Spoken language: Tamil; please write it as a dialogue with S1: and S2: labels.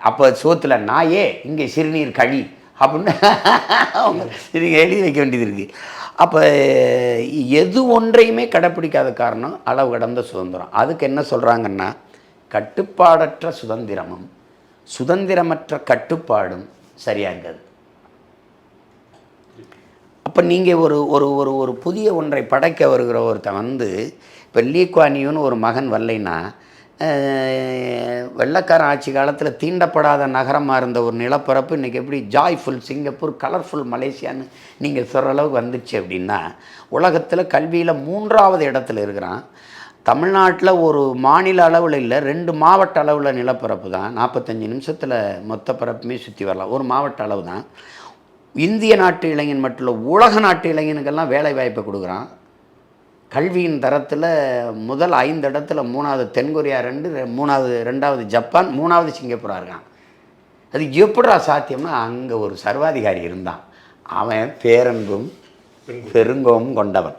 S1: அப்போ சோத்தில் நாயே இங்கே சிறுநீர் கழி அப்படின்னு நீங்கள் எழுதி வைக்க வேண்டியது இருக்குது. அப்போ எது ஒன்றையுமே கடைப்பிடிக்காத காரணம் அளவு கடந்த சுதந்திரம். அதுக்கு என்ன சொல்கிறாங்கன்னா, கட்டுப்பாடற்ற சுதந்திரமும் சுதந்திரமற்ற கட்டுப்பாடும் சரியாக இருக்காது. அப்போ நீங்கள் ஒரு ஒரு ஒரு ஒரு புதிய ஒன்றை படைக்க வருகிற ஒருத்தன் வந்து, இப்போ லீ குவான் யூன்னு ஒரு மகன் வரலைன்னா, வெள்ளைக்காரன் ஆட்சி காலத்தில் தீண்டப்படாத நகரமாக இருந்த ஒரு நிலப்பரப்பு இன்றைக்கி எப்படி ஜாய்ஃபுல் சிங்கப்பூர், கலர்ஃபுல் மலேசியான்னு நீங்கள் சொல்கிற அளவுக்கு வந்துடுச்சு அப்படின்னா, உலகத்தில் கல்வியில் 3வது இடத்துல இருக்கிறான். தமிழ்நாட்டில் ஒரு மாநில அளவில் இல்லை, 2 மாவட்ட அளவில் நிலப்பரப்பு தான். 45 நிமிஷத்தில் மொத்த பரப்புமே சுற்றி வரலாம். ஒரு மாவட்ட அளவு தான். இந்திய நாட்டு இளைஞன் மட்டும் இல்லை, உலக நாட்டு இளைஞனுக்கெல்லாம் வேலை வாய்ப்பை கொடுக்குறான். கல்வியின் தரத்தில் முதல் 5 இடத்துல 3வது தென்கொரியா 2வது ஜப்பான், 3வது சிங்கப்பூராக இருக்கான். அது எப்படிடா சாத்தியம்னா, அங்கே ஒரு சர்வாதிகாரி இருந்தான். அவன் பேரன்பும் பெருங்கோவும் கொண்டவன்.